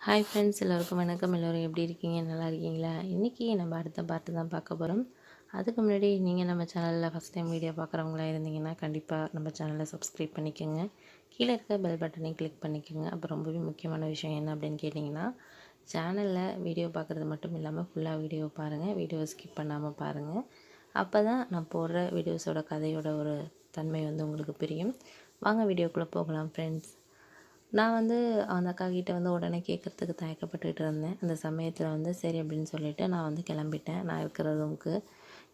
Hi friends, எல்லோருக்கும் வணக்கம். எல்லோரும் எப்படி இருக்கீங்க? நல்லா இருக்கீங்களா? இன்றைக்கி நம்ம அடுத்த பார்ட்டு தான் பார்க்க போகிறோம். அதுக்கு முன்னாடி நீங்கள் நம்ம சேனலில் ஃபஸ்ட் டைம் வீடியோ பார்க்குறவங்களா இருந்தீங்கன்னா கண்டிப்பாக நம்ம சேனலை சப்ஸ்கிரைப் பண்ணிக்கோங்க. கீழே இருக்க பெல் பட்டனையும் கிளிக் பண்ணிக்கோங்க. அப்போ ரொம்பவே முக்கியமான விஷயம் என்ன அப்படின்னு கேட்டிங்கன்னா, சேனலில் வீடியோ பார்க்குறது மட்டும் இல்லாமல் ஃபுல்லாக வீடியோ பாருங்கள். வீடியோ ஸ்கிப் பண்ணாமல் பாருங்கள். அப்போ தான் நான் போடுற வீடியோஸோட கதையோட ஒரு தன்மை உங்களுக்கு புரியும். வாங்க வீடியோக்குள்ளே போகலாம் ஃப்ரெண்ட்ஸ். நான் அந்த அக்காக்கிட்ட உடனே கேட்குறதுக்கு தயக்கப்பட்டுட்டு இருந்தேன். அந்த சமயத்தில் சரி அப்படின்னு சொல்லிவிட்டு நான் கிளம்பிட்டேன். நான் இருக்கிற ரூமுக்கு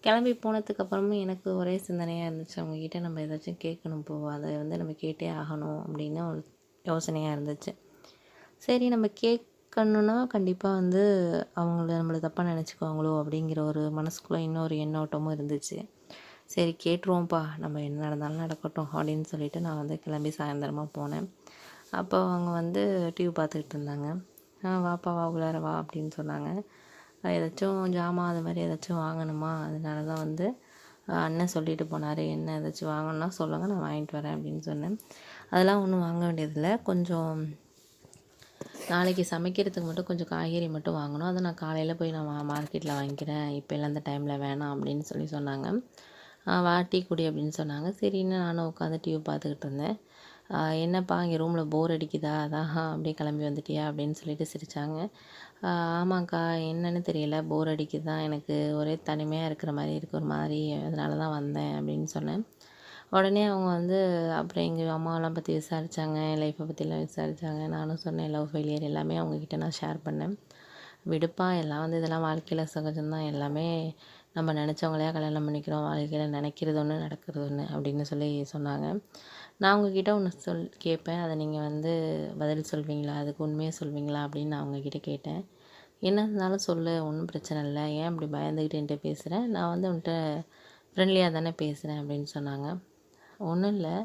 கிளம்பி போனதுக்கப்புறமும் எனக்கு ஒரே சிந்தனையாக இருந்துச்சு. அவங்கக்கிட்ட நம்ம ஏதாச்சும் கேட்கணும் போவோம், அதை நம்ம கேட்டே ஆகணும் அப்படின்னு ஒரு யோசனையாக இருந்துச்சு. சரி, நம்ம கேட்கணுன்னா கண்டிப்பாக நம்மளை தப்பாக நினச்சிக்குவாங்களோ அப்படிங்கிற ஒரு மனசுக்குள்ளே இன்னொரு எண்ணோட்டமும் இருந்துச்சு. சரி கேட்டுருவோம்ப்பா, நம்ம என்ன நடந்தாலும் நடக்கட்டும் அப்படின்னு சொல்லிட்டு நான் கிளம்பி சாயந்தரமாக போனேன். அப்போ அவங்க டிவி பார்த்துக்கிட்டு இருந்தாங்க. வாப்பா வா உள்ளார வா அப்படின்னு சொன்னாங்க. ஏதாச்சும் ஜாமான் அது மாதிரி ஏதாச்சும் வாங்கணுமா, அதனால தான் அண்ணன் சொல்லிட்டு போனார், என்ன ஏதாச்சும் வாங்கணுன்னா சொல்லுங்கள், நான் வாங்கிட்டு வரேன் அப்படின்னு சொன்னேன். அதெல்லாம் ஒன்றும் வாங்க வேண்டியதில்லை, கொஞ்சம் நாளைக்கு சமைக்கிறதுக்கு மட்டும் கொஞ்சம் காய்கறி மட்டும் வாங்கணும், அதை நான் காலையில் போய் நான் மார்க்கெட்டில் வாங்கிக்கிறேன், இப்போல்லாம் அந்த டைமில் வேணாம் அப்படின்னு சொன்னாங்க. வா டீ குடி அப்படின்னு சொன்னாங்க. சரின்னு நானும் உட்காந்து டிவி பார்த்துக்கிட்டு இருந்தேன். என்னப்பா இங்கே ரூமில் போர் அடிக்குதா, அதான் அப்படியே கிளம்பி வந்துட்டியா அப்படின்னு சொல்லிட்டு சிரித்தாங்க. ஆமாங்க்கா, என்னன்னு தெரியல, போர் அடிக்குது தான், எனக்கு ஒரே தனிமையாக இருக்கிற மாதிரி இருக்குது ஒரு மாதிரி, அதனால தான் வந்தேன் அப்படின்னு சொன்னேன். உடனே அவங்க அப்புறம் எங்கள் அம்மாவெல்லாம் பற்றி விசாரித்தாங்க, லைஃப்பை பற்றிலாம் விசாரித்தாங்க. நானும் சொன்னேன், லவ் ஃபெயிலியர் எல்லாமே அவங்கக்கிட்ட நான் ஷேர் பண்ணேன். விடுப்பா, எல்லாம் இதெல்லாம் வாழ்க்கையில் சகஜம்தான், எல்லாமே நம்ம நினச்சவங்களையா கல்யாணம் பண்ணிக்கிறோம், வாழ்க்கையில் நினைக்கிறது ஒன்று நடக்கிறது ஒன்று அப்படின்னு சொல்லி சொன்னாங்க. நான் உங்ககிட்ட ஒன்று கேட்பேன், அதை நீங்கள் பதில் சொல்வீங்களா, அதுக்கு உண்மையை சொல்வீங்களா அப்படின்னு நான் அவங்கக்கிட்ட கேட்டேன். என்ன இருந்தாலும் சொல்லு, ஒன்றும் பிரச்சனை இல்லை, ஏன் இப்படி பயந்துக்கிட்டு என்கிட்ட பேசுகிறேன், நான் உன்கிட்ட ஃப்ரெண்ட்லியாக தானே பேசுகிறேன் அப்படின்னு சொன்னாங்க. ஒன்றும் இல்லை,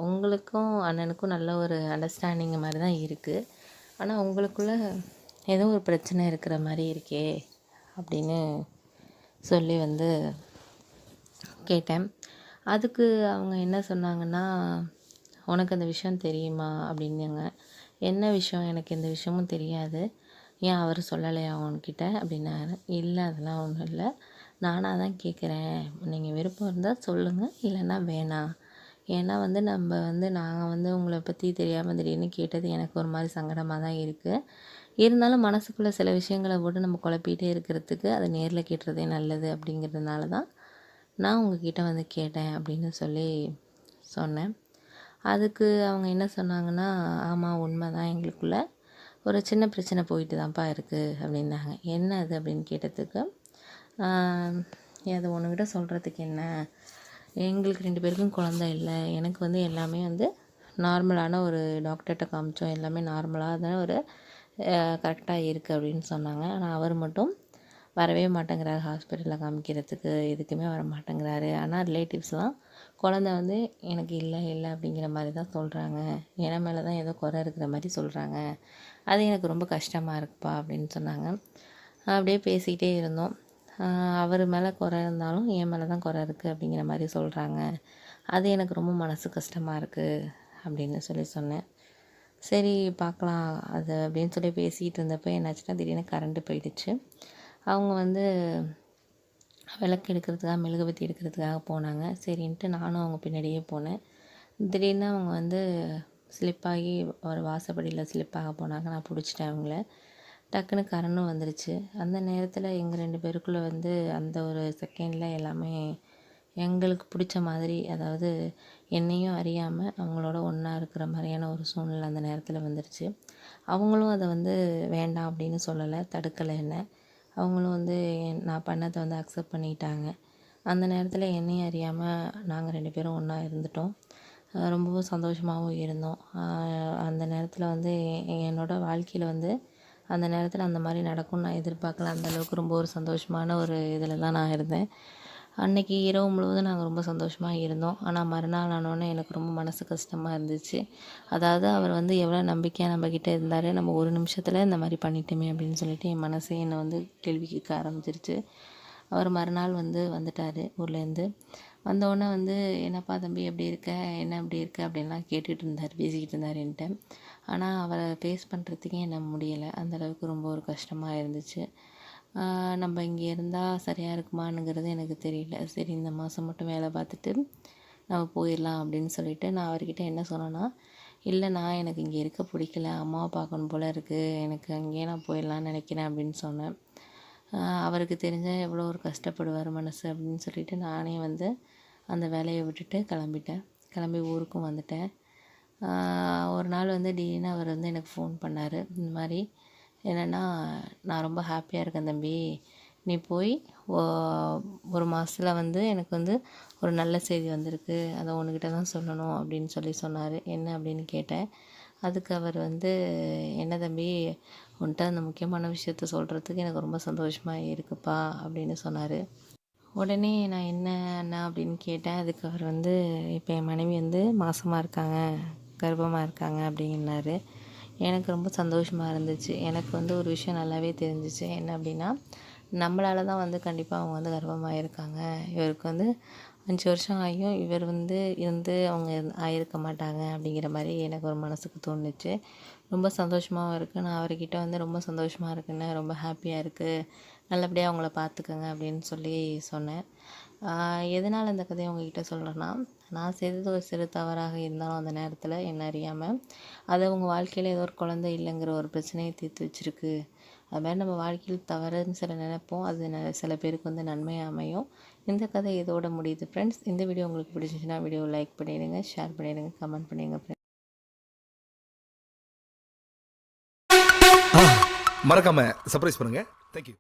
உங்களுக்கும் அண்ணனுக்கும் நல்ல ஒரு அண்டர்ஸ்டாண்டிங் மாதிரி தான் இருக்குது, ஆனால் உங்களுக்குள்ளே ஏதோ ஒரு பிரச்சனை இருக்கிற மாதிரி இருக்கே அப்படின்னு சொல்லி கேட்டேன். அதுக்கு அவங்க என்ன சொன்னாங்கன்னா, உனக்கு அந்த விஷயம் தெரியுமா அப்படின்னாங்க. என்ன விஷயம், எனக்கு எந்த விஷயமும் தெரியாது, ஏன் அவர் சொல்லலையா உன்கிட்ட அப்படின்னாரு. இல்லை அதெல்லாம் ஒன்றும் இல்லை, நானாக தான் கேட்குறேன், நீங்கள் விருப்பம் இருந்தால் சொல்லுங்கள், இல்லைன்னா வேணாம். ஏன்னா நம்ம நாங்கள் உங்களை பற்றி தெரியாமல் திடீர்னு கேட்டது எனக்கு ஒரு மாதிரி சங்கடமாக தான் இருக்குது. இருந்தாலும் மனசுக்குள்ளே சில விஷயங்களை போட்டு நம்ம குழப்பிகிட்டே இருக்கிறதுக்கு அதை நேரில் கேட்டுறதே நல்லது அப்படிங்கிறதுனால தான் நான் உங்ககிட்ட கேட்டேன் அப்படின்னு சொல்லி சொன்னேன். அதுக்கு அவங்க என்ன சொன்னாங்கன்னா, ஆமாம் உண்மை தான், எங்களுக்குள்ள ஒரு சின்ன பிரச்சனை போயிட்டு தான்ப்பா இருக்குது அப்படின்னாங்க. என்ன அது அப்படின்னு கேட்டதுக்கு, அது ஒன்றுகிட்ட சொல்கிறதுக்கு என்ன, எங்களுக்கு 2 பேருக்கும் குழந்தை இல்லை, எனக்கு எல்லாமே நார்மலான ஒரு டாக்டர்கிட்ட காமிச்சோம், எல்லாமே நார்மலாக தான் ஒரு கரெக்டாக இருக்குது அப்படின்னு சொன்னாங்க. ஆனால் அவர் மட்டும் வரவே மாட்டேங்கிறாரு, ஹாஸ்பிட்டலில் காமிக்கிறதுக்கு எதுக்குமே வர மாட்டேங்கிறாரு. ஆனால் ரிலேட்டிவ்ஸ்லாம் குழந்த எனக்கு இல்லை இல்லை அப்படிங்கிற மாதிரி தான் சொல்கிறாங்க, என் மேலே தான் ஏதோ குறை இருக்கிற மாதிரி சொல்கிறாங்க, அது எனக்கு ரொம்ப கஷ்டமாக இருக்குப்பா அப்படின்னு சொன்னாங்க. அப்படியே பேசிக்கிட்டே இருந்தோம். அவர் மேலே குறை இருந்தாலும் என் மேலே தான் குறை இருக்குது அப்படிங்கிற மாதிரி சொல்கிறாங்க, அது எனக்கு ரொம்ப மனசு கஷ்டமாக இருக்குது அப்படின்னு சொன்னேன். சரி பார்க்கலாம் அது அப்படின்னு சொல்லி பேசிகிட்டு இருந்தப்போ என்னாச்சுன்னா, திடீர்னு கரண்ட்டு போயிடுச்சு. அவங்க விளக்கு எடுக்கிறதுக்காக, மெழுகுவர்த்தி எடுக்கிறதுக்காக போனாங்க. சரின்ட்டு நானும் அவங்க பின்னாடியே போனேன். திடீர்னு அவங்க ஸ்லிப்பாகி ஒரு வாசப்படியில் ஸ்லிப்பாக போனாங்க. நான் பிடிச்சிட்டேன் அவங்கள. டக்குன்னு கரண்டும் வந்துருச்சு. அந்த நேரத்தில் எங்கள் 2 பேருக்குள்ளே அந்த ஒரு செகண்டில் எல்லாமே எங்களுக்கு பிடிச்ச மாதிரி, அதாவது என்னையும் அறியாமல் அவங்களோட ஒன்றா இருக்கிற மாதிரியான ஒரு சூழ்நிலை அந்த நேரத்தில் வந்துருச்சு. அவங்களும் அதை வேண்டாம் அப்படின்னு சொல்லலை, தடுக்கலை என்ன. அவங்களும் நான் பண்ணதை அக்செப்ட் பண்ணிக்கிட்டாங்க. அந்த நேரத்தில் என்னையும் அறியாமல் நாங்கள் 2 பேரும் ஒன்றா இருந்துட்டோம். ரொம்பவும் சந்தோஷமாகவும் இருந்தோம். அந்த நேரத்தில் என்னோடய வாழ்க்கையில் அந்த நேரத்தில் அந்த மாதிரி நடக்கும்னு நான் எதிர்பார்க்கல. அந்தளவுக்கு ரொம்ப ஒரு சந்தோஷமான ஒரு இதில் தான் நான் இருந்தேன். அன்றைக்கி இரவு முழுவதும் நாங்கள் ரொம்ப சந்தோஷமாக இருந்தோம். ஆனால் மறுநாள் ஆனோடனே எனக்கு ரொம்ப மனசு கஷ்டமாக இருந்துச்சு. அதாவது அவர் எவ்வளோ நம்பிக்கையாக நம்மக்கிட்ட இருந்தார், நம்ம ஒரு நிமிஷத்தில் இந்த மாதிரி பண்ணிட்டோமே அப்படின்னு சொல்லிட்டு என் மனசே என்னை கேள்வி கேட்க ஆரம்பிச்சிருச்சு. அவர் மறுநாள் வந்துட்டார் ஊர்லேருந்து. வந்தோடனே வந்து என்னப்பா தம்பி எப்படி இருக்க, என்ன எப்படி இருக்க அப்படின்லாம் கேட்டுட்டு இருந்தார், பேசிக்கிட்டு இருந்தார் என்கிட்ட. ஆனால் அவரை ஃபேஸ் பண்ணுறதுக்கே என்ன முடியலை. அந்தளவுக்கு ரொம்ப ஒரு கஷ்டமாக இருந்துச்சு. நம்ம இங்கே இருந்தால் சரியாக இருக்குமானுங்கிறது எனக்கு தெரியல. சரி இந்த மாதம் மட்டும் வேலை பார்த்துட்டு நம்ம போயிடலாம் அப்படின்னு சொல்லிட்டு நான் அவர்கிட்ட என்ன சொன்னேன்னா, இல்லைண்ணா எனக்கு இங்கே இருக்க பிடிக்கல, அம்மாவை பார்க்கணும் போல் இருக்குது, எனக்கு அங்கேயே நான் போயிடலான்னு நினைக்கிறேன் அப்படின்னு சொன்னேன். அவருக்கு தெரிஞ்சால் எவ்வளோ ஒரு கஷ்டப்படுவார் மனசு அப்படின்னு சொல்லிட்டு நானே வந்து அந்த வேலையை விட்டுட்டு கிளம்பி ஊருக்கும் வந்துட்டேன். ஒரு நாள் வந்து திடீர்னு அவர் வந்து எனக்கு ஃபோன் பண்ணார். இந்த மாதிரி என்னென்னா, நான் ரொம்ப ஹாப்பியாக இருக்கேன் தம்பி, நீ போய் ஒரு மாதத்துல வந்து எனக்கு வந்து ஒரு நல்ல செய்தி வந்திருக்கு, அதை உன்கிட்ட தான் சொல்லணும் அப்படின்னு சொன்னார். என்ன அப்படின்னு கேட்டேன். அதுக்கு அவர் வந்து, என்ன தம்பி உன்கிட்ட அந்த முக்கியமான விஷயத்த சொல்கிறதுக்கு எனக்கு ரொம்ப சந்தோஷமாக இருக்குப்பா அப்படின்னு சொன்னார். உடனே நான் என்ன அண்ணா அப்படின்னு கேட்டேன். அதுக்கு அவர் வந்து, இப்போ என் மனைவி வந்து மாசமாக இருக்காங்க, கர்ப்பமாக இருக்காங்க அப்படின்னாரு. எனக்கு ரொம்ப சந்தோஷமாக இருந்துச்சு. எனக்கு வந்து ஒரு விஷயம் நல்லாவே தெரிஞ்சிச்சு. என்ன அப்படின்னா, நம்மளால தான் வந்து கண்டிப்பாக அவங்க வந்து கர்ப்பமாக இருக்காங்க. இவருக்கு வந்து 5 வருஷம் ஆகியும் இவர் வந்து அவங்க ஆகியிருக்க மாட்டாங்க அப்படிங்கிற மாதிரி எனக்கு ஒரு மனசுக்கு தோணுச்சு. ரொம்ப சந்தோஷமாகவும் இருக்குது. நான் அவர்கிட்ட வந்து ரொம்ப சந்தோஷமாக இருக்குன்னு, ரொம்ப ஹாப்பியாக இருக்குது, நல்லபடியாக அவங்கள பார்த்துக்கங்க அப்படின்னு சொல்லி சொன்னேன். எதனால் இந்த கதையை உங்ககிட்ட சொல்கிறேன்னா, நான் செய்தது ஒரு சிறு தவறாக இருந்தாலும் அந்த நேரத்தில் என்ன அறியாமல் அது அவங்க வாழ்க்கையில் ஏதோ ஒரு குழந்தை இல்லைங்கிற ஒரு பிரச்சனையை தீர்த்து வச்சுருக்கு. அது மாதிரி நம்ம வாழ்க்கையில் தவறுன்னு சில நினைப்போம், அது சில பேருக்கு வந்து நன்மையாக அமையும். இந்த கதை இதோட முடியுது ஃப்ரெண்ட்ஸ். இந்த வீடியோ உங்களுக்கு பிடிச்சிச்சுன்னா வீடியோவை லைக் பண்ணிடுங்க, ஷேர் பண்ணிடுங்க, கமெண்ட் பண்ணிடுங்க ஃப்ரெண்ட்ஸ். மறக்காம சர்ப்ரைஸ் பண்ணுங்க. தேங்க்யூ.